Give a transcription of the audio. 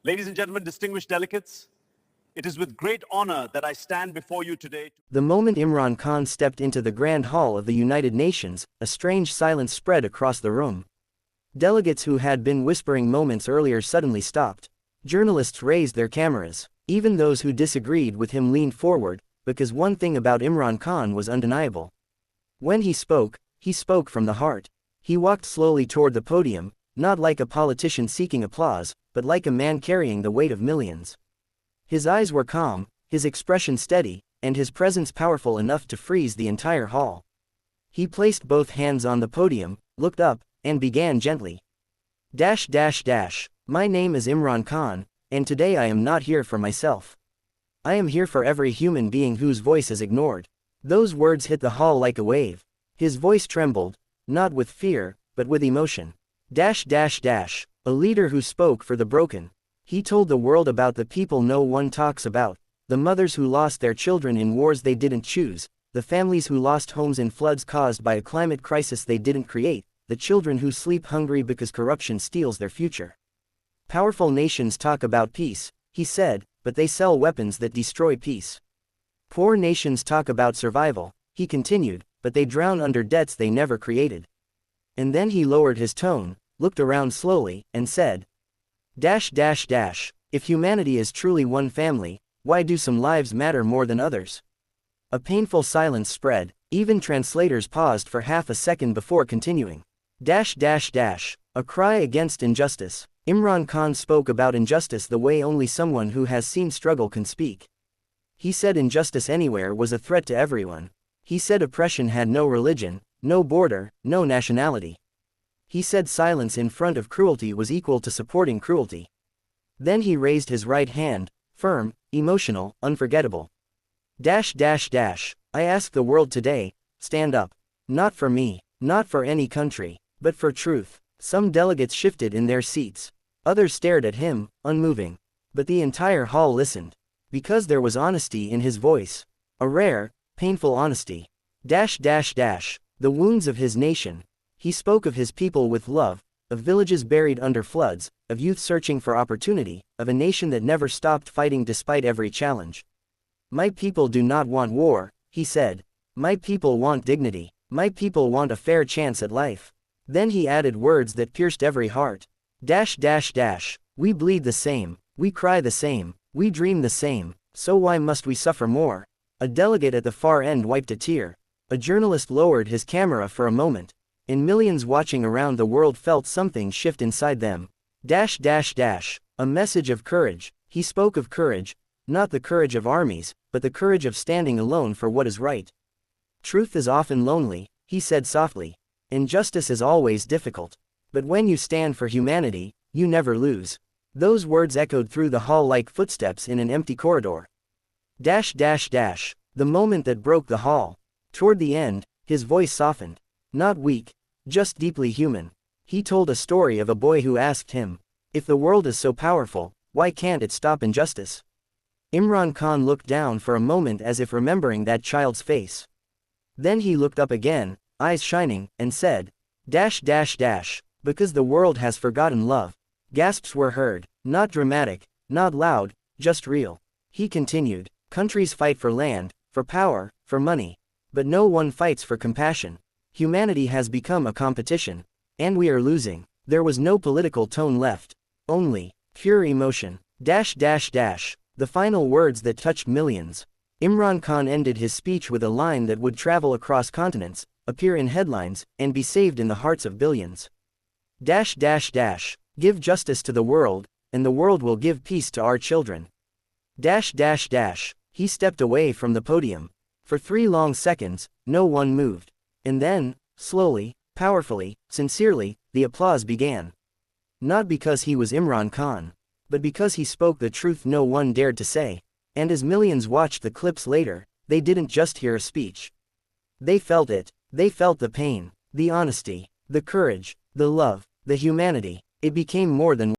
Ladies and gentlemen, distinguished delegates, it is with great honor that I stand before you today. The moment Imran Khan stepped into the Grand Hall of the United Nations, a strange silence spread across the room. Delegates who had been whispering moments earlier suddenly stopped. Journalists raised their cameras. Even those who disagreed with him leaned forward, because one thing about Imran Khan was undeniable. When he spoke from the heart. He walked slowly toward the podium, not like a politician seeking applause, but like a man carrying the weight of millions. His eyes were calm, his expression steady, and his presence powerful enough to freeze the entire hall. He placed both hands on the podium, looked up, and began gently. My name is Imran Khan, and today I am not here for myself. I am here for every human being whose voice is ignored. Those words hit the hall like a wave. His voice trembled, not with fear, but with emotion. A leader who spoke for the broken. He told the world about the people no one talks about, the mothers who lost their children in wars they didn't choose, the families who lost homes in floods caused by a climate crisis they didn't create, the children who sleep hungry because corruption steals their future. Powerful nations talk about peace, he said, but they sell weapons that destroy peace. Poor nations talk about survival, he continued, but they drown under debts they never created. And then he lowered his tone, looked around slowly, and said, If humanity is truly one family, why do some lives matter more than others? A painful silence spread, even translators paused for half a second before continuing. A cry against injustice. Imran Khan spoke about injustice the way only someone who has seen struggle can speak. He said injustice anywhere was a threat to everyone. He said oppression had no religion, no border, no nationality. He said silence in front of cruelty was equal to supporting cruelty. Then he raised his right hand, firm, emotional, unforgettable. I ask the world today, stand up. Not for me, not for any country, but for truth. Some delegates shifted in their seats. Others stared at him, unmoving. But the entire hall listened. Because there was honesty in his voice. A rare, painful honesty. The wounds of his nation. He spoke of his people with love, of villages buried under floods, of youth searching for opportunity, of a nation that never stopped fighting despite every challenge. My people do not want war, he said. My people want dignity. My people want a fair chance at life. Then he added words that pierced every heart. We bleed the same, we cry the same, we dream the same, so why must we suffer more? A delegate at the far end wiped a tear. A journalist lowered his camera for a moment. And millions watching around the world felt something shift inside them. A message of courage. He spoke of courage, not the courage of armies, but the courage of standing alone for what is right. Truth is often lonely, he said softly. Injustice is always difficult. But when you stand for humanity, you never lose. Those words echoed through the hall like footsteps in an empty corridor. The moment that broke the hall. Toward the end, his voice softened. Not weak, just deeply human. He told a story of a boy who asked him, if the world is so powerful, why can't it stop injustice? Imran Khan looked down for a moment as if remembering that child's face. Then he looked up again, eyes shining, and said, because the world has forgotten love. Gasps were heard, not dramatic, not loud, just real. He continued, countries fight for land, for power, for money. But no one fights for compassion. Humanity has become a competition. And we are losing. There was no political tone left. Only pure emotion. The final words that touched millions. Imran Khan ended his speech with a line that would travel across continents, appear in headlines, and be saved in the hearts of billions. Give justice to the world, and the world will give peace to our children. He stepped away from the podium. For 3 long seconds, no one moved. And then, slowly, powerfully, sincerely, the applause began. Not because he was Imran Khan, but because he spoke the truth no one dared to say. And as millions watched the clips later, they didn't just hear a speech. They felt it. They felt the pain, the honesty, the courage, the love, the humanity. It became more than